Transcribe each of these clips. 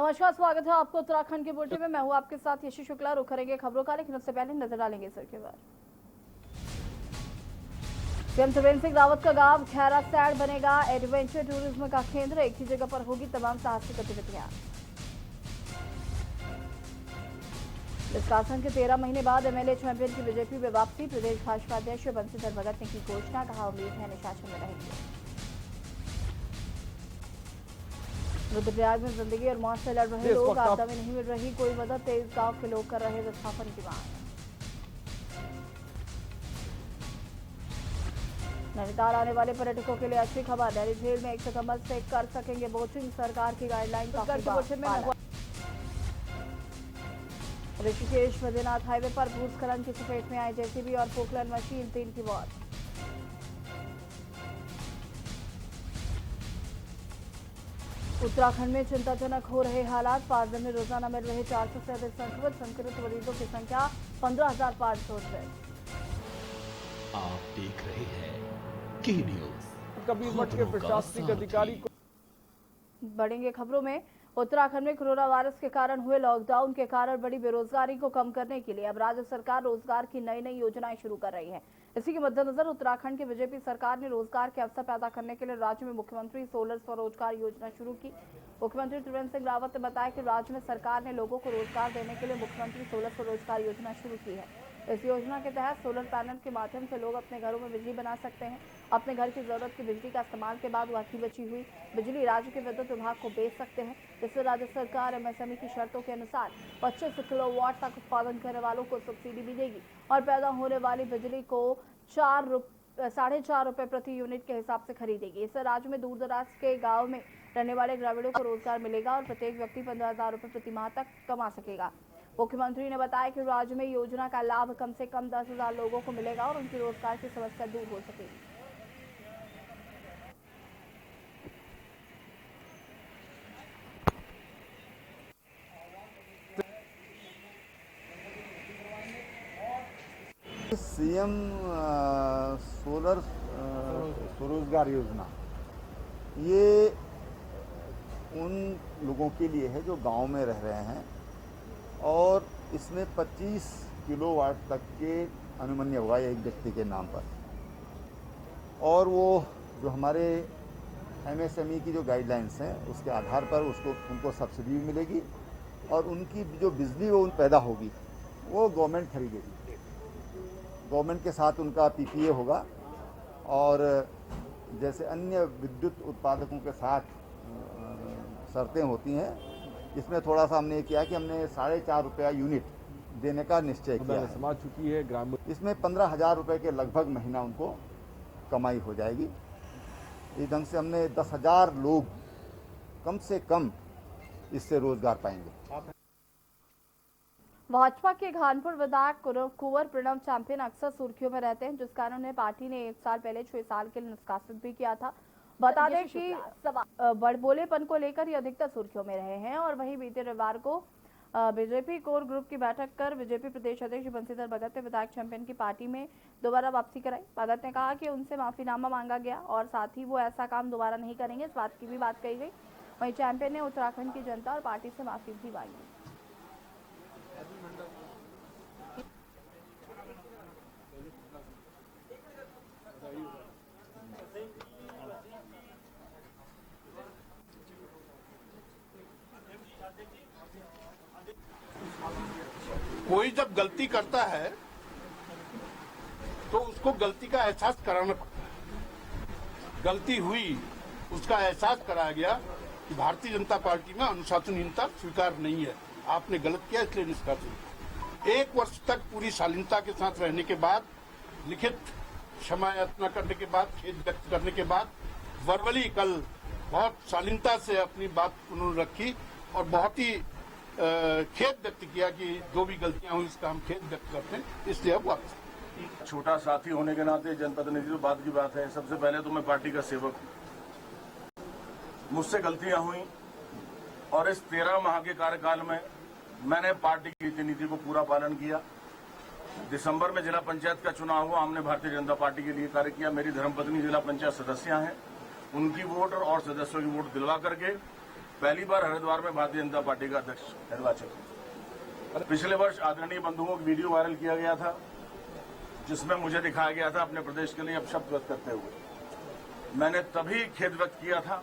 नमस्कार, स्वागत है आपको उत्तराखंड के बुलेटिन में। मैं हूं आपके साथ यशी शुक्ला। रुक करेंगे खबरों का, लेकिन उससे पहले नजर डालेंगे सर के बारे। सीएम त्रिवेंद्र सिंह रावत का गांव खैरा सैड बनेगा एडवेंचर टूरिज्म का केंद्र। एक ही जगह पर होगी तमाम साहसिक गतिविधियां। निष्कासन के 13 महीने बाद एमएलए चैंपियन की बीजेपी में वापसी। प्रदेश भाजपा अध्यक्ष बंशीधर भगत ने की घोषणा, कहा उम्मीद है अनुशासन में रहेंगे। रुद्रप्रयाग में जिंदगी और मौत से लड़ रहे लोग, आपदा में नहीं मिल रही कोई मदद। 23 गांव के लोग कर रहे विस्थापन की मांग। नैनीताल आने वाले पर्यटकों के लिए अच्छी खबर। नैनी झील में 1 सितंबर से कर सकेंगे बोटिंग। सरकार की गाइडलाइन का ऋषिकेश बद्रीनाथ हाईवे पर भूस्खलन की चपेट में आई जेसीबी और पोकलन मशीन, 3 की मौत। उत्तराखंड में चिंताजनक हो रहे हालात। 5 दिन में रोजाना मिल रहे 400 से अधिक संक्रमित मरीजों की संख्या 15,500 से। आप देख रहे हैं की न्यूज। कबीर मठ के प्रशासनिक अधिकारी को बढ़ेंगे खबरों में। उत्तराखंड में कोरोना वायरस के कारण हुए लॉकडाउन के कारण बड़ी बेरोजगारी को कम करने के लिए अब राज्य सरकार रोजगार की नई योजनाएं शुरू कर रही है। इसी के मद्देनजर उत्तराखंड की बीजेपी सरकार ने रोजगार के अवसर पैदा करने के लिए राज्य में मुख्यमंत्री सोलर स्वरोजगार योजना शुरू की। मुख्यमंत्री त्रिवेंद्र सिंह रावत ने बताया कि राज्य में सरकार ने लोगों को रोजगार देने के लिए मुख्यमंत्री सोलर स्वरोजगार योजना शुरू की है। इस योजना के तहत सोलर पैनल के माध्यम से लोग अपने घरों में बिजली बना सकते हैं। अपने घर की जरूरत की बिजली का इस्तेमाल के बाद बाकी बची हुई बिजली राज्य के विद्युत विभाग को बेच सकते हैं। जिससे राज्य सरकार एमएसएमई की शर्तों के अनुसार 25 किलोवाट तक उत्पादन करने वालों को सब्सिडी भी देगी और पैदा होने वाली बिजली को 4.5 रुपए प्रति यूनिट के हिसाब से खरीदेगी। इससे राज्य में दूर दराज के गाँव में रहने वाले ग्रामीणों को रोजगार मिलेगा और प्रत्येक व्यक्ति 15,000 रुपए प्रति माह तक कमा सकेगा। मुख्यमंत्री ने बताया कि राज्य में योजना का लाभ कम से कम 10,000 लोगों को मिलेगा और उनकी रोजगार की समस्या दूर हो सकेगी। सीएम सोलर स्वरोजगार योजना ये उन लोगों के लिए है जो गांव में रह रहे हैं और इसमें 25 किलोवाट तक के अनुमन्य होगा एक व्यक्ति के नाम पर। और वो जो हमारे एमएसएमई की जो गाइडलाइंस हैं उसके आधार पर उनको सब्सिडी भी मिलेगी और उनकी जो बिजली वो पैदा होगी वो गवर्नमेंट खरीदेगी। गवर्नमेंट के साथ उनका पीपीए होगा और जैसे अन्य विद्युत उत्पादकों के साथ शर्तें होती हैं, इसमें थोड़ा सा हमने किया कि हमने 4.5 रुपया यूनिट देने का निश्चय किया है। समाज चुकी है ग्रामीण। इसमें 15,000 रुपये के लगभग महीना उनको कमाई हो जाएगी। इस ढंग से हमने 10,000 लोग कम से कम इससे रोजगार पाएंगे। भाजपा के खानपुर विधायक कुंवर प्रणव चैंपियन अक्सर सुर्खियों में रहते हैं, जिस कारण उन्हें पार्टी ने 1 साल पहले 6 साल के लिए निष्कासित भी किया था। बता दें कि बड़बोलेपन को लेकर ये अधिकतर सुर्खियों में रहे हैं। और वहीं बीते रविवार को बीजेपी कोर ग्रुप की बैठक कर बीजेपी प्रदेश अध्यक्ष बंशीधर भगत ने विधायक चैंपियन की पार्टी में दोबारा वापसी कराई। भगत ने कहा कि उनसे माफीनामा मांगा गया और साथ ही वो ऐसा काम दोबारा नहीं करेंगे, इस बात की भी बात कही गई। वहीं चैंपियन ने उत्तराखंड की जनता और पार्टी से माफी भी मांगी। कोई जब गलती करता है तो उसको गलती का एहसास कराना पड़ता है। गलती हुई, उसका एहसास कराया गया कि भारतीय जनता पार्टी में अनुशासनहीनता स्वीकार नहीं है। आपने गलत किया इसलिए निष्कासित। 1 वर्ष तक पूरी शालीनता के साथ रहने के बाद, लिखित क्षमा याचना करने के बाद, खेद व्यक्त करने के बाद, वर्बली कल बहुत शालीनता से अपनी बात उन्होंने रखी और बहुत ही खेद व्यक्त किया कि जो भी गलतियां हुई इसका हम खेद व्यक्त करते हैं, इसलिए अब वापस। छोटा साथी होने के नाते जनप्रतिनिधि तो बात की बात है। सबसे पहले तो मैं पार्टी का सेवक हूं, मुझसे गलतियां हुई और इस 13 माह के कार्यकाल में मैंने पार्टी की नीति को पूरा पालन किया। दिसंबर में जिला पंचायत का चुनाव हुआ, हमने भारतीय जनता पार्टी के लिए कार्य किया। मेरी धर्मपत्नी जिला पंचायत सदस्य हैं, उनकी वोट और सदस्यों की वोट दिलवा करके पहली बार हरिद्वार में भारतीय जनता पार्टी का अध्यक्ष निर्वाचित। पिछले वर्ष आदरणीय बंधुओं का वीडियो वायरल किया गया था, जिसमें मुझे दिखाया गया था अपने प्रदेश के लिए अपशब्द व्यक्त करते हुए। मैंने तभी खेद व्यक्त किया था।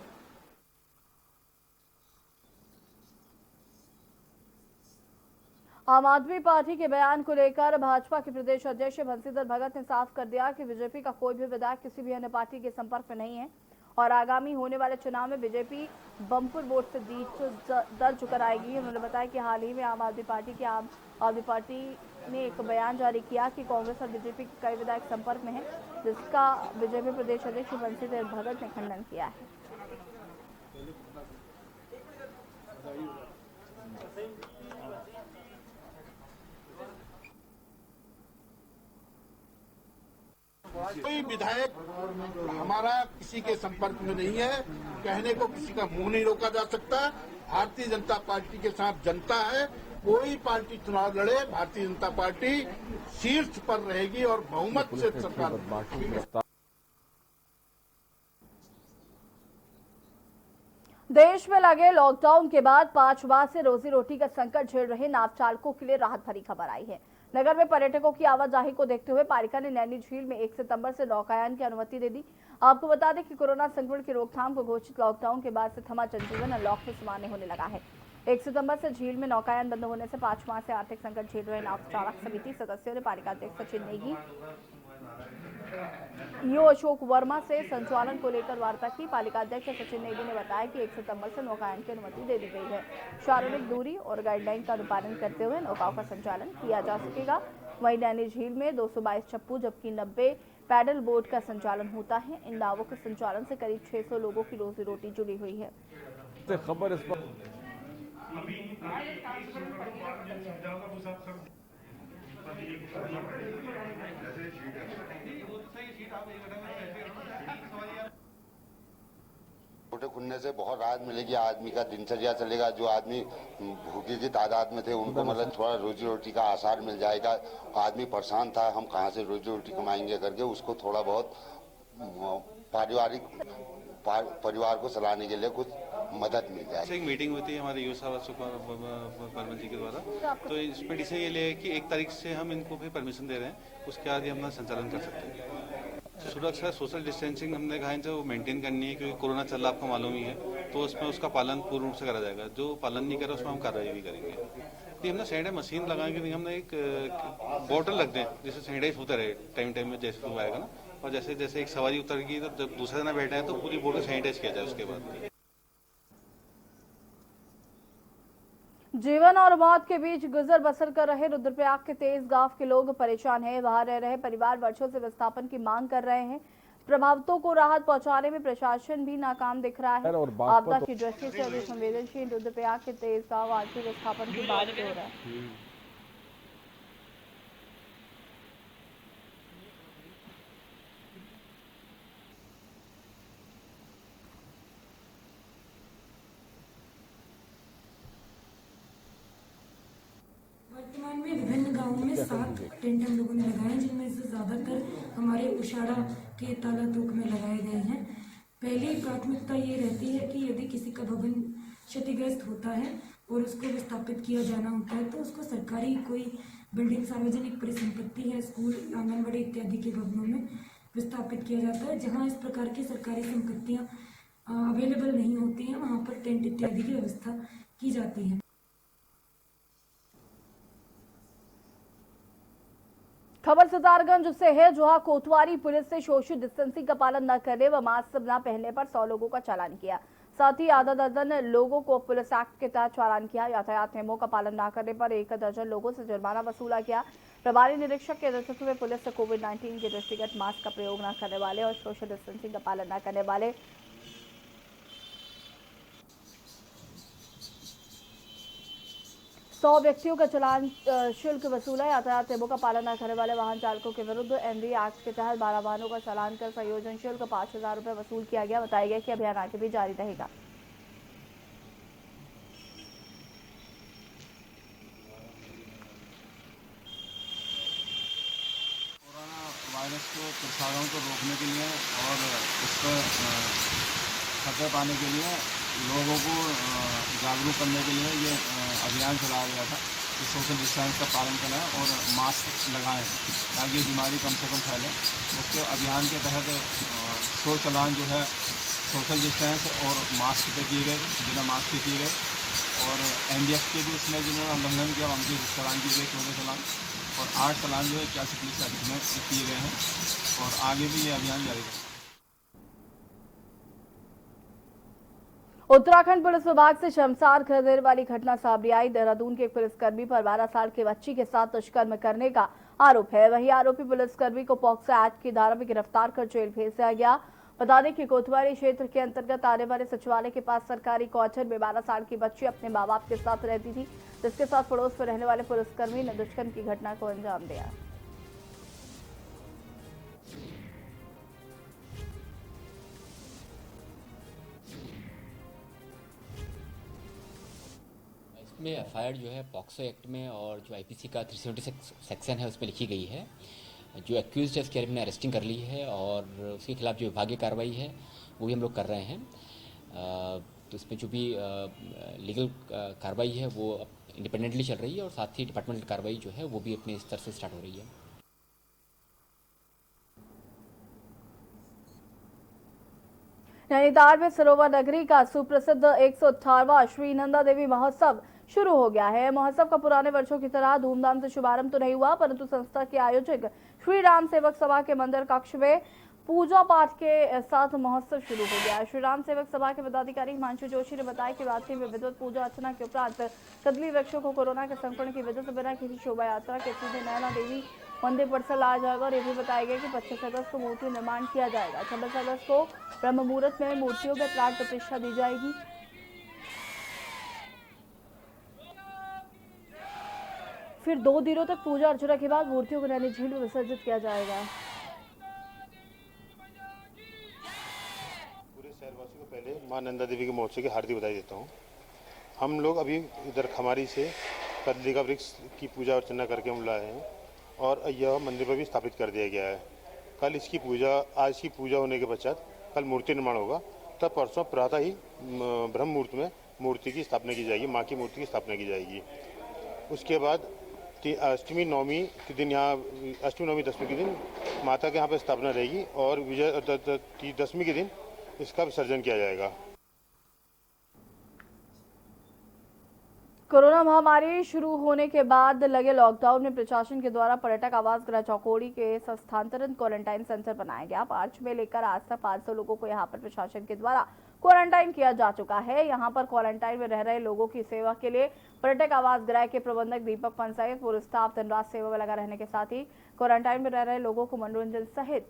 आम आदमी पार्टी के बयान को लेकर भाजपा के प्रदेश अध्यक्ष बंशीधर भगत ने साफ कर दिया कि बीजेपी का कोई भी विधायक किसी भी अन्य पार्टी के संपर्क में नहीं है और आगामी होने वाले चुनाव में बीजेपी बम्पर वोट से जीत दर्ज कराएगी। उन्होंने बताया कि हाल ही में आम आदमी पार्टी ने एक बयान जारी किया कि कांग्रेस और बीजेपी के कई विधायक संपर्क में हैं, जिसका बीजेपी प्रदेश अध्यक्ष बंशीधर भगत ने खंडन किया है। कोई विधायक हमारा किसी के संपर्क में नहीं है, कहने को किसी का मुंह नहीं रोका जा सकता। भारतीय जनता पार्टी के साथ जनता है। कोई पार्टी चुनाव लड़े, भारतीय जनता पार्टी शीर्ष पर रहेगी और बहुमत से सरकार। देश में लगे लॉकडाउन के बाद 5 बार से रोजी रोटी का संकट झेल रहे नाव चालकों के लिए राहत भरी खबर आई है। नगर में पर्यटकों की आवाजाही को देखते हुए पालिका ने नैनी झील में 1 सितंबर से नौकायन की अनुमति दे दी। आपको बता दें कि कोरोना संक्रमण की रोकथाम को घोषित लॉकडाउन के बाद से थमा जनजीवन अनलॉक में सामान्य होने लगा है। 1 सितंबर से झील में नौकायन बंद होने से 5 माह से आर्थिक संकट झेल रहे नाव चालक समिति सदस्यों ने पालिका अध्यक्ष सचिन नेगी, ईओ अशोक वर्मा से संचालन को लेकर वार्ता की। पालिका अध्यक्ष सचिन नेगी ने बताया कि 1 सितंबर से नौकायन की अनुमति दे दी गई है। शारीरिक दूरी और गाइडलाइन का अनुपालन करते हुए नौकाओं का संचालन किया जा सकेगा। वहीं नैनी झील में 222 चप्पू जबकि 90 पैडल बोट का संचालन होता है। इन नावों के संचालन से करीब 600 लोगों की रोजी रोटी जुड़ी हुई है। खबर इस पर छोटे खुलने से बहुत राहत मिलेगी। आदमी का दिनचर्या चलेगा। जो आदमी भूखे की तादाद में थे उनको मतलब थोड़ा रोजी रोटी का आसार मिल जाएगा। आदमी परेशान था, हम कहाँ से रोजी रोटी कमाएंगे करके, उसको थोड़ा बहुत परिवार को चलाने के लिए कुछ मदद मिल जाएगी। एक मीटिंग होती है हमारे युवा परमल जी के द्वारा, तो इसमें डिसीजन ये लिया है कि 1 तारीख से हम इनको भी परमिशन दे रहे हैं, उसके बाद ही हम संचालन कर सकते हैं। सुरक्षा सोशल डिस्टेंसिंग हमने कहा है वो मेंटेन करनी है, क्योंकि कोरोना चल रहा आपको मालूम ही है, तो उसमें उसका पालन पूर्ण रूप से करा जाएगा। जो पालन नहीं करे उसमें हम कार्रवाई भी करेंगे। नहीं, हमने सैनिटाइज मशीन लगाएंगे, नहीं हमने एक बोतल रख दें जिससे सैनिटाइज होता रहे टाइम में, जैसे तो आएगा ना, और जैसे जैसे एक सवारी उतरेगी तो जब दूसरा जना बैठा है तो पूरी बोट को सैनिटाइज किया जाए उसके बाद। जीवन और मौत के बीच गुजर बसर कर रहे रुद्रप्रयाग के 23 गांव के लोग परेशान हैं। वहां रह रहे परिवार वर्षों से विस्थापन की मांग कर रहे हैं। प्रभावितों को राहत पहुंचाने में प्रशासन भी नाकाम दिख रहा है। आपदा की दृष्टि से अभी संवेदनशील रुद्रप्रयाग के 23 गांव आज भी विस्थापन की बात हो रहा है। वर्तमान में विभिन्न गांवों में 7 टेंट हम लोगों ने लगाए हैं, जिनमें से ज्यादातर हमारे उशाड़ा के तालातोक में लगाए गए हैं। पहली प्राथमिकता ये रहती है कि यदि किसी का भवन क्षतिग्रस्त होता है और उसको विस्थापित किया जाना होता है तो उसको सरकारी कोई बिल्डिंग, सार्वजनिक परिसंपत्ति है, स्कूल, आंगनबाड़ी इत्यादि के भवनों में विस्थापित किया जाता है। जहाँ इस प्रकार की सरकारी संपत्तियाँ अवेलेबल नहीं होती हैं वहाँ पर टेंट इत्यादि की व्यवस्था की जाती है। खबर सितारगंज से है, जहां कोतवाली पुलिस ने सोशल डिस्टेंसिंग का पालन न करने व मास्क न पहनने पर 100 लोगों का चालान किया। साथ ही आधा दर्जन लोगों को पुलिस एक्ट के तहत चालान किया। यातायात नियमों का पालन न करने पर 1 दर्जन लोगों से जुर्माना वसूला गया। प्रभारी निरीक्षक के नेतृत्व में पुलिस ने कोविड-19 के दृष्टिगत मास्क का प्रयोग न करने वाले और सोशल डिस्टेंसिंग का पालन न करने वाले 100 व्यक्तियों का चालान शुल्क वसूला। यातायात नियमों का पालन न करने वाले वाहन चालकों के विरुद्ध एनडी एक्ट के तहत 12 वाहनों का चालान कर संयोजन शुल्क 5000 रुपये वसूल किया गया। बताया गया कि अभियान आगे भी जारी रहेगा। कोरोना वायरस को प्रसारण को रोकने के लिए और उस पर खतरे पाने के लिए लोगों को जागरूक करने के लिए ये अभियान चलाया गया था कि सोशल डिस्टेंस का पालन करें और मास्क लगाएं ताकि बीमारी कम से कम फैले। उसके अभियान के तहत 100 चालान जो है सोशल डिस्टेंस और मास्क पे किए गए, बिना मास्क के किए गए। और NDF के भी उसमें जिन्होंने उल्लंघन किया उनके चालान किए गए 14 चालान, और 8 चालान जो है 81 पुलिस एक्ट में किए गए हैं। और आगे भी ये अभियान जारी रहेगा। उत्तराखंड पुलिस विभाग से शर्मसार कर देने वाली घटना सामने आई। देहरादून के एक पुलिसकर्मी पर 12 साल की बच्ची के साथ दुष्कर्म करने का आरोप है। वहीं आरोपी पुलिसकर्मी को पॉक्सो एक्ट की धारा में गिरफ्तार कर जेल भेज दिया गया। बता दें कि कोतवाली क्षेत्र के अंतर्गत आने वाले सचिवालय के पास सरकारी क्वार्टर में 12 साल की बच्ची अपने माँ बाप के साथ रहती थी, जिसके साथ पड़ोस में रहने वाले पुलिसकर्मी ने दुष्कर्म की घटना को अंजाम दिया। इसमें एफआईआर जो है पॉक्सो एक्ट में और जो आईपीसी का 376 सेक्शन है उसमें लिखी गई है। जो एक्यूज्ड है उसके हमने अरेस्टिंग कर ली है और उसके खिलाफ जो विभागीय कार्रवाई है वो भी हम लोग कर रहे हैं। तो इसमें जो भी लीगल कार्रवाई है वो इंडिपेंडेंटली चल रही है और साथ ही डिपार्टमेंटल कार्रवाई जो है वो भी अपने स्तर से स्टार्ट हो रही है। नैनीताल में सरोवर नगरी का सुप्रसिद्ध 118वां श्री नंदा देवी महोत्सव शुरू हो गया है। महोत्सव का पुराने वर्षों की तरह धूमधाम से शुभारंभ तो नहीं हुआ, परंतु संस्था के आयोजक श्री राम सेवक सभा के मंदिर कक्ष में पूजा पाठ के साथ महोत्सव शुरू हो गया। श्री राम सेवक सभा के पदाधिकारी हिमांशु जोशी ने बताया कि रात्रि में विद्युत पूजा अर्चना के उपरांत कदली वृक्षों को कोरोना के संक्रमण की वजह से बिना किसी शोभा यात्रा के सीधे नैना देवी मंदिर परिसर लाया जाएगा। और ये भी बताया गया कि 25 अगस्त को मूर्ति निर्माण किया जाएगा। 26 अगस्त को ब्रह्म मुहूर्त में मूर्तियों में प्राण प्रतिष्ठा दी जाएगी। फिर 2 दिनों तक पूजा अर्चना के बाद मूर्तियों को नैनी झील में विसर्जित किया जाएगा। पूरे शहरवासियों को पहले मां नंदा देवी के महोत्सव की हार्दिक बधाई देता हूँ। हम लोग अभी इधर खमारी से कदली का वृक्ष की पूजा अर्चना करके हम लाए हैं और यह मंदिर पर भी स्थापित कर दिया गया है। कल इसकी पूजा, आज की पूजा होने के पश्चात कल मूर्ति निर्माण होगा, तब परसों प्रातः ही ब्रह्म मुहूर्त में मूर्ति की स्थापना की जाएगी, माँ की मूर्ति की स्थापना की जाएगी। उसके बाद अष्टमी नवमी के दिन यहाँ अष्टमी नवमी दशमी के दिन माता के यहाँ पर स्थापना रहेगी और विजय दशमी के दिन इसका विसर्जन किया जाएगा। कोरोना महामारी शुरू होने के बाद लगे लॉकडाउन में प्रशासन के द्वारा पर्यटक आवास गृह चौकोड़ी के स्थानांतरण क्वारंटाइन सेंटर बनाया गया। मार्च में लेकर आज तक 500 लोगों को यहां पर प्रशासन के द्वारा क्वारंटाइन किया जा चुका है। यहां पर क्वारंटाइन में रह रहे लोगों की सेवा के लिए पर्यटक आवास गृह के प्रबंधक दीपक पंत सहित पूरा स्टाफ दिन रात सेवा में लगा रहने के साथ ही क्वारंटाइन में रह रहे लोगों को मनोरंजन सहित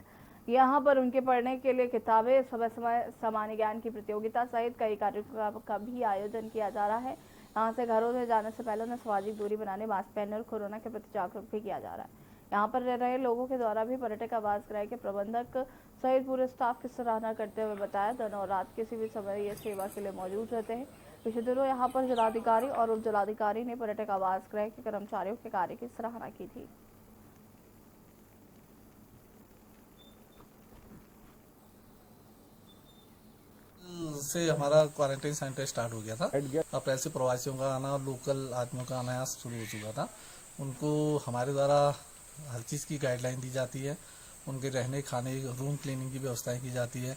यहाँ पर उनके पढ़ने के लिए किताबें, समय समय सामान्य ज्ञान की प्रतियोगिता सहित कई कार्यक्रम का भी आयोजन किया जा रहा है। यहाँ से घरों में जाने से पहले उन्हें सामाजिक दूरी बनाने, मास्क पहनने और कोरोना के प्रति जागरूक भी किया जा रहा है। यहाँ पर रह रहे लोगों के द्वारा भी पर्यटक आवास गृह के प्रबंधक सहित पूरे स्टाफ की सराहना करते हुए बताया, दिन और रात किसी भी समय ये सेवा के लिए मौजूद रहते हैं। पिछले दिनों यहाँ पर जिलाधिकारी और उप जिलाधिकारी ने पर्यटक आवास गृह के कर्मचारियों के कार्य की सराहना की थी। से हमारा क्वारंटाइन सेंटर स्टार्ट हो गया था। अप्रैल से प्रवासियों का आना और लोकल आदमियों का आना यहाँ शुरू हो चुका था। उनको हमारे द्वारा हर चीज़ की गाइडलाइन दी जाती है। उनके रहने खाने रूम क्लीनिंग की व्यवस्थाएं की जाती है।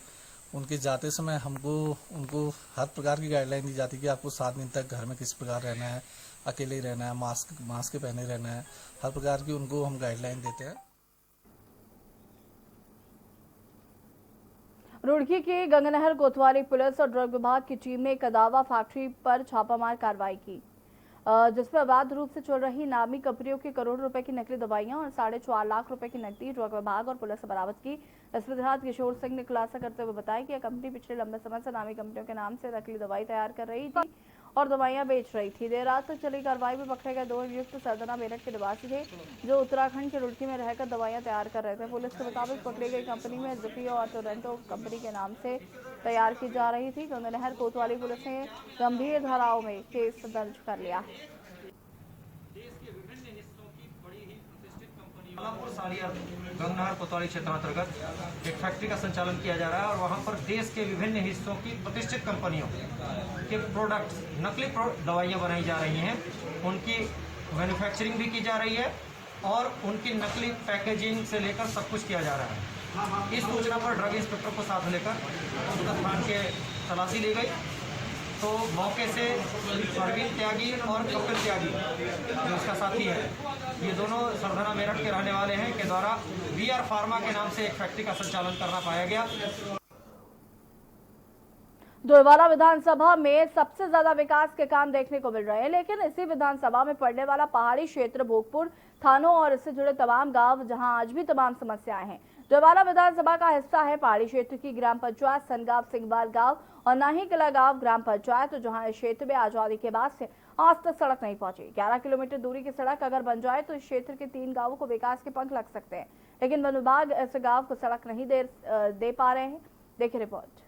उनके जाते समय उनको हर प्रकार की गाइडलाइन दी जाती है कि आपको 7 दिन तक घर में किस प्रकार रहना है, अकेले ही रहना है, मास्क पहने रहना है, हर प्रकार की उनको हम गाइडलाइन देते हैं। रुड़की की गंगनहर कोतवाली पुलिस और ड्रग विभाग की टीम ने एक दवा फैक्ट्री पर छापामार कार्रवाई की, जिसमें अवैध रूप से चल रही नामी कंपनियों की करोड़ों रुपए की नकली दवाइयां और 4.5 लाख रुपए की नकदी ड्रग विभाग और पुलिस ने बरामद की। इसमें देहात किशोर सिंह ने खुलासा करते हुए बताया कि यह कंपनी पिछले लंबे समय से नामी कंपनियों के नाम से नकली दवाई तैयार कर रही थी और दवाइयां बेच रही थी। देर रात तक चली कार्रवाई में पकड़े गए 2 अभियुक्त सरदना मेरठ के निवासी थे, जो उत्तराखंड के रुड़की में रहकर दवाइयां तैयार कर रहे थे। पुलिस के मुताबिक पकड़ी गई कंपनी में जिपियो और टोरेंटो कंपनी के नाम से तैयार की जा रही थी। गंगनहर कोतवाली पुलिस ने गंभीर धाराओं में केस दर्ज कर लिया। सालियार गंगनहर कोतवाली क्षेत्रांतर्गत एक फैक्ट्री का संचालन किया जा रहा है और वहां पर देश के विभिन्न हिस्सों की प्रतिष्ठित कंपनियों के प्रोडक्ट्स, नकली दवाइयां बनाई जा रही हैं, उनकी मैन्युफैक्चरिंग भी की जा रही है और उनकी नकली पैकेजिंग से लेकर सब कुछ किया जा रहा है। इस सूचना पर ड्रग इंस्पेक्टर को साथ लेकर उसका थान के तलाशी ली गई तो मौके से परवीन त्यागी और कपिल त्यागी जो उसका साथी है, ये दोनों सरधना मेरठ के रहने वाले हैं, के द्वारा VR फार्मा के नाम से एक फैक्ट्री का संचालन करना पाया गया। डोईवाला विधानसभा में सबसे ज्यादा विकास के काम देखने को मिल रहे हैं, लेकिन इसी विधानसभा में पड़ने वाला पहाड़ी क्षेत्र भोगपुर थानों और इससे जुड़े तमाम गांव, जहां आज भी तमाम समस्याएं हैं। डोईवाला विधानसभा का हिस्सा है पहाड़ी क्षेत्र की ग्राम पंचायत सनगांव सिंगवाल गांव और नाही किला गांव ग्राम पंचायत, जहां इस क्षेत्र में आजादी के बाद से आज तक सड़क नहीं पहुंची। 11 किलोमीटर दूरी की सड़क अगर बन जाए तो इस क्षेत्र के 3 गांवों को विकास के पंख लग सकते हैं, लेकिन वन विभाग ऐसे गांव को सड़क नहीं दे पा रहे हैं। देखिए रिपोर्ट।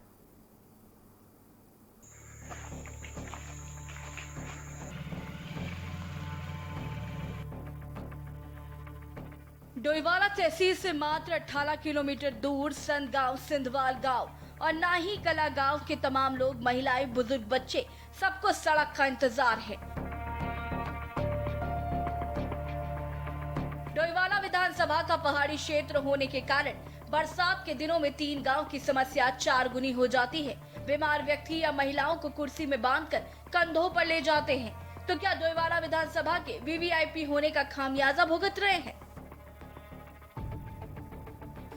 डोईवाला तहसील से मात्र 18 किलोमीटर दूर सनगांव सिंधवाल गांव और नाही कला गांव के तमाम लोग, महिलाएं, बुजुर्ग, बच्चे, सबको सड़क का इंतजार है। डोईवाला विधानसभा का पहाड़ी क्षेत्र होने के कारण बरसात के दिनों में 3 गांव की समस्या 4 गुनी हो जाती है। बीमार व्यक्ति या महिलाओं को कुर्सी में बांधकर कंधों पर ले जाते हैं, तो क्या डोईवाला विधानसभा के VVIP होने का खामियाजा भुगत रहे हैं?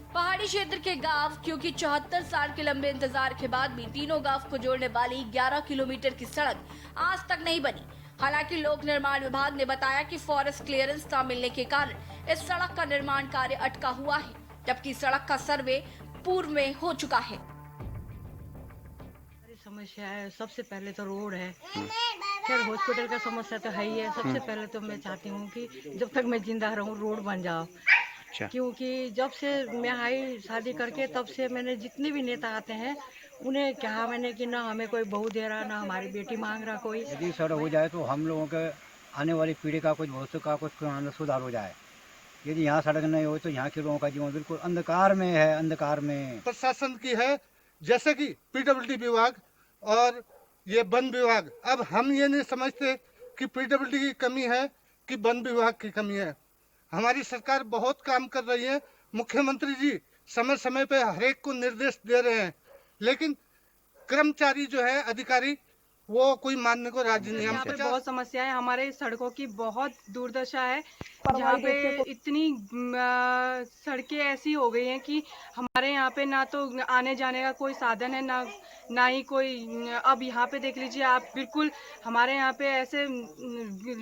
पहाड़ी क्षेत्र के गांव, क्योंकि 74 साल के लंबे इंतजार के बाद भी तीनों गांव को जोड़ने वाली 11 किलोमीटर की सड़क आज तक नहीं बनी। हालांकि लोक निर्माण विभाग ने बताया कि फॉरेस्ट क्लियरेंस न मिलने के कारण इस सड़क का निर्माण कार्य अटका हुआ है, जबकि सड़क का सर्वे पूर्व में हो चुका है। समस्या है, सबसे पहले तो रोड है, फिर हॉस्पिटल का समस्या तो है ही है। सबसे पहले तो मैं चाहती हूँ कि जब तक मैं जिंदा रहूँ रोड बन जाओ, क्योंकि जब से मैं आई शादी करके तब से मैंने जितने भी नेता आते हैं उन्हें कहा मैंने कि ना हमें कोई बहू दे रहा, ना हमारी बेटी मांग रहा कोई। यदि सड़क हो जाए तो हम लोगों के आने वाली पीढ़ी का कुछ भविष्य का कुछ सुधार हो जाए। यदि यहाँ सड़क नहीं हो तो यहाँ के लोगों का जीवन बिल्कुल अंधकार में है, अंधकार में। प्रशासन की है जैसे कि PWD विभाग और ये वन विभाग। अब हम ये नहीं समझते कि PWD की कमी है कि वन विभाग की कमी है। हमारी सरकार बहुत काम कर रही है, मुख्यमंत्री जी समय समय पे हर एक को निर्देश दे रहे हैं, लेकिन कर्मचारी जो है अधिकारी वो कोई मानने को राजी नहीं है। यहाँ पे बहुत समस्या है, हमारे सड़कों की बहुत दुर्दशा है। यहाँ पे इतनी सड़कें ऐसी हो गई हैं कि हमारे यहाँ पे ना तो आने जाने का कोई साधन है, ना ही कोई। अब यहाँ पे देख लीजिए आप, बिल्कुल हमारे यहाँ पे ऐसे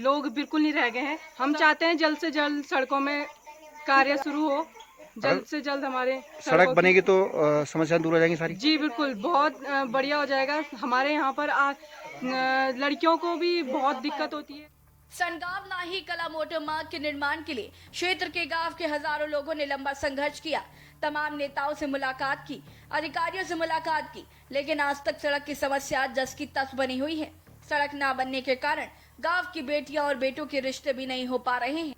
लोग बिल्कुल नहीं रह गए हैं। हम चाहते हैं जल्द से जल्द सड़कों में कार्य शुरू हो, जल्द से जल्द हमारे सड़क बनेगी तो समस्या दूर हो जाएंगी सारी। जी बिल्कुल, बहुत बढ़िया हो जाएगा। हमारे यहाँ पर लड़कियों को भी बहुत दिक्कत होती है। सनगांव नाही कला मोटर मार्ग के निर्माण के लिए क्षेत्र के गांव के हजारों लोगों ने लंबा संघर्ष किया, तमाम नेताओं से मुलाकात की, अधिकारियों से मुलाकात की, लेकिन आज तक सड़क की समस्या जस की तस बनी हुई है। सड़क न बनने के कारण गांव की बेटियां और बेटों के रिश्ते भी नहीं हो पा रहे हैं।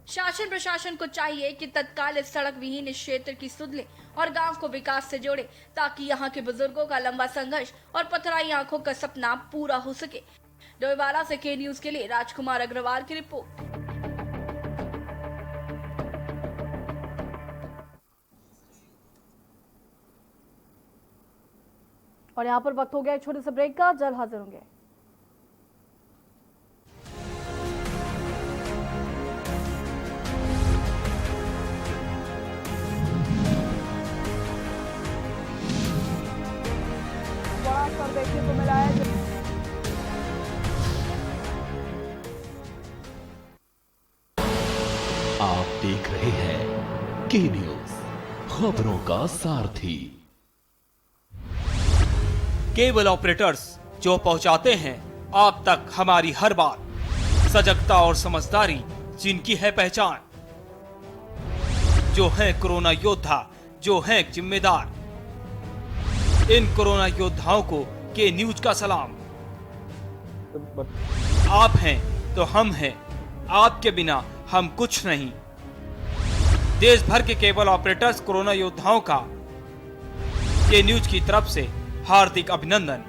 शासन प्रशासन को चाहिए कि तत्काल इस सड़क विहीन इस क्षेत्र की सुध ले और गांव को विकास से जोड़े, ताकि यहां के बुजुर्गों का लंबा संघर्ष और पथराई आंखों का सपना पूरा हो सके। डोईवाला से के न्यूज के लिए राजकुमार अग्रवाल की रिपोर्ट। और यहाँ पर वक्त हो गया एक छोटे से ब्रेक का, जल्द हाजिर होंगे। देखने को मिला है आप देख रहे हैं के न्यूज, खबरों का सारथी। केबल ऑपरेटर्स जो पहुंचाते हैं आप तक हमारी हर बात, सजगता और समझदारी जिनकी है पहचान, जो है कोरोना योद्धा, जो है जिम्मेदार। इन कोरोना योद्धाओं को के न्यूज का सलाम। आप हैं तो हम हैं, आपके बिना हम कुछ नहीं। देश भर के केबल ऑपरेटर्स कोरोना योद्धाओं का के न्यूज की तरफ से हार्दिक अभिनंदन।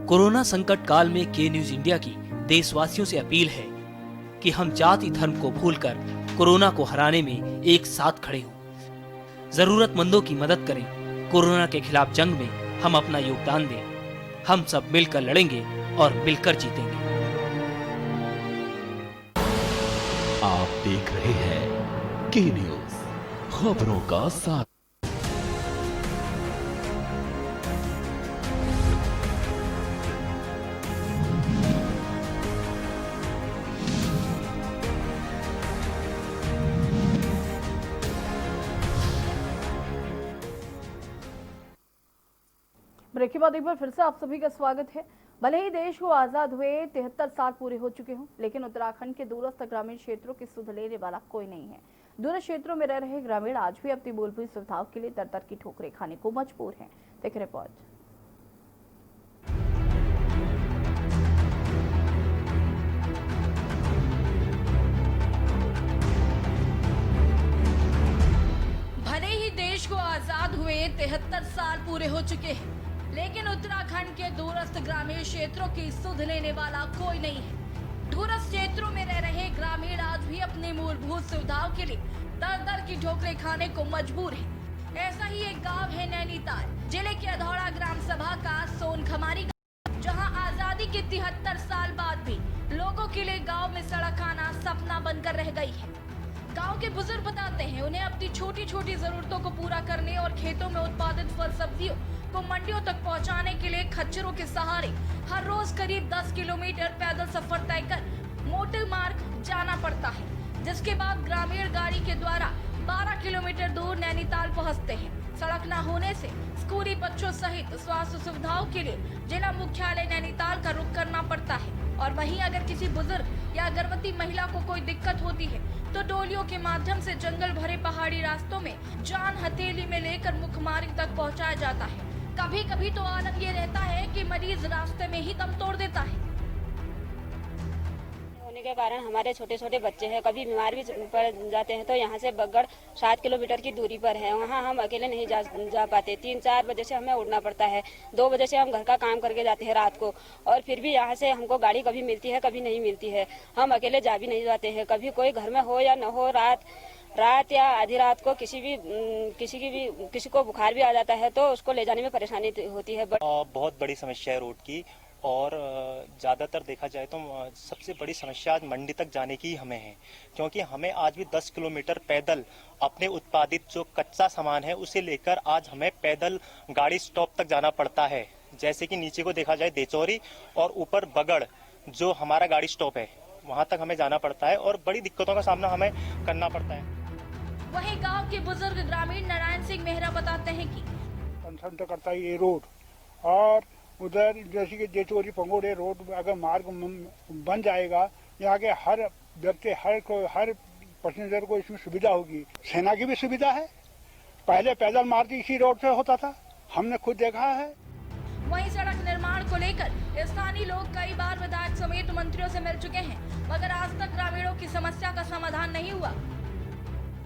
कोरोना संकट काल में के न्यूज इंडिया की देशवासियों से अपील है कि हम जाति धर्म को भूलकर कोरोना को हराने में एक साथ खड़े हों। जरूरतमंदों की मदद करें। कोरोना के खिलाफ जंग में हम अपना योगदान दें। हम सब मिलकर लड़ेंगे और मिलकर जीतेंगे। आप देख रहे हैं के न्यूज, खबरों का साथ। ब्रेक के बाद एक बार फिर से आप सभी का स्वागत है। भले ही देश को आजाद हुए 73 साल पूरे हो चुके हों, लेकिन उत्तराखंड के दूरस्थ ग्रामीण क्षेत्रों की सुध लेने वाला कोई नहीं है। दूरस्थ क्षेत्रों में रह रहे ग्रामीण आज भी अपनी मूलभूत सुविधाओं के लिए दर की ठोकरें खाने को मजबूर हैं। देखिए रिपोर्ट। भले ही देश को आजाद हुए 73 साल पूरे हो चुके हैं, लेकिन उत्तराखंड के दूरस्थ ग्रामीण क्षेत्रों की सुध लेने वाला कोई नहीं है। दूरस्थ क्षेत्रों में रह रहे ग्रामीण आज भी अपनी मूलभूत सुविधाओं के लिए दर की ठोकरें खाने को मजबूर है। ऐसा ही एक गांव है नैनीताल जिले के अधौड़ा ग्राम सभा का सोनखमारी गांव, जहां आजादी के 73 साल बाद भी लोगों के लिए गांव में सड़क आना सपना बनकर रह गई है। गांव के बुजुर्ग बताते हैं उन्हें अपनी छोटी छोटी जरूरतों को पूरा करने और खेतों में उत्पादित फल सब्जियों को मंडियों तक पहुंचाने के लिए खच्चरों के सहारे हर रोज करीब 10 किलोमीटर पैदल सफर तय कर मोटर मार्ग जाना पड़ता है, जिसके बाद ग्रामीण गाड़ी के द्वारा 12 किलोमीटर दूर नैनीताल पहुंचते हैं। सड़क न होने से स्कूली बच्चों सहित स्वास्थ्य सुविधाओं के लिए जिला मुख्यालय नैनीताल का रुख करना पड़ता है। और वहीं अगर किसी बुजुर्ग या गर्भवती महिला को कोई दिक्कत होती है तो डोलियों के माध्यम से जंगल भरे पहाड़ी रास्तों में जान हथेली में लेकर मुख्य मार्ग तक पहुंचाया जाता है। कभी कभी तो आलम ये रहता है कि मरीज रास्ते में ही दम तोड़ देता है। होने के कारण हमारे छोटे छोटे बच्चे हैं, कभी बीमार भी पड़ जाते हैं। तो यहाँ से बगड़ 7 किलोमीटर की दूरी पर है, वहाँ हम अकेले नहीं जा पाते। 3-4 बजे से हमें उड़ना पड़ता है। 2 बजे से हम घर का काम करके जाते हैं रात को, और फिर भी यहाँ से हमको गाड़ी कभी मिलती है कभी नहीं मिलती है। हम अकेले जा भी नहीं जाते हैं। कभी कोई घर में हो या न हो, रात या आधी रात को किसी को बुखार भी आ जाता है तो उसको ले जाने में परेशानी होती है। बहुत बड़ी समस्या है रोड की, और ज़्यादातर देखा जाए तो सबसे बड़ी समस्या आज मंडी तक जाने की हमें है, क्योंकि हमें आज भी 10 किलोमीटर पैदल अपने उत्पादित जो कच्चा सामान है उसे लेकर आज हमें पैदल गाड़ी स्टॉप तक जाना पड़ता है। जैसे कि नीचे को देखा जाए देचौरी और ऊपर बगड़ जो हमारा गाड़ी स्टॉप है वहाँ तक हमें जाना पड़ता है, और बड़ी दिक्कतों का सामना हमें करना पड़ता है। वहीं गांव के बुजुर्ग ग्रामीण नारायण सिंह मेहरा बताते हैं कि कंसर्न तो करता है ये रोड, और उधर जैसे कि जेचोरी पंगोड़े रोड अगर मार्ग बन जाएगा, यहाँ के हर व्यक्ति हर पैसेंजर को इसमें सुविधा होगी। सेना की भी सुविधा है, पहले पैदल मार्ग इसी रोड से होता था, हमने खुद देखा है। वहीं सड़क निर्माण को लेकर स्थानीय लोग कई बार विधायक समेत मंत्रियों से मिल चुके हैं, मगर आज तक ग्रामीणों की समस्या का समाधान नहीं हुआ।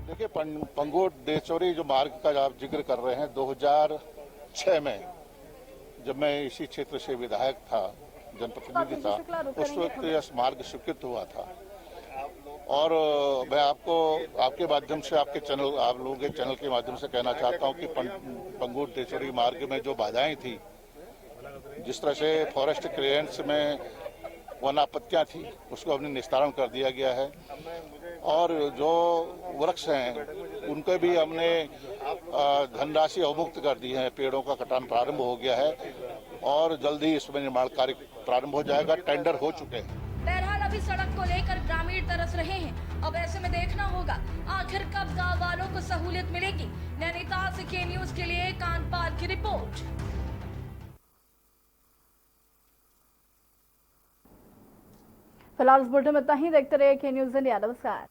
देखिए, पंगोट देचौरी जो मार्ग का आप जिक्र कर रहे हैं, 2006 में जब मैं इसी क्षेत्र से विधायक था, जनप्रतिनिधि था, उस वक्त यह मार्ग स्वीकृत हुआ था। और मैं आपके माध्यम से आप लोगों के चैनल के माध्यम से कहना चाहता हूं कि पंगोट देचौरी मार्ग में जो बाधाएं थी, जिस तरह से फॉरेस्ट क्लियरेंस में वन आपत्तियां थी, उसको हमने निस्तारण कर दिया गया है। और जो वृक्ष हैं उनको भी हमने धनराशि अवमुक्त कर दी है, पेड़ों का कटान प्रारंभ हो गया है और जल्द ही इसमें निर्माण कार्य प्रारंभ हो जाएगा। टेंडर हो चुके हैं। बहरहाल अभी सड़क को लेकर ग्रामीण तरस रहे हैं। अब ऐसे में देखना होगा आखिर कब गाँव वालों को सहूलियत मिलेगी। नैनीताल से के न्यूज के लिए कांतपाल की रिपोर्ट। फिलहाल इस बुलेटिन में इतना ही। देखते रहिए के न्यूज इंडिया। नमस्कार।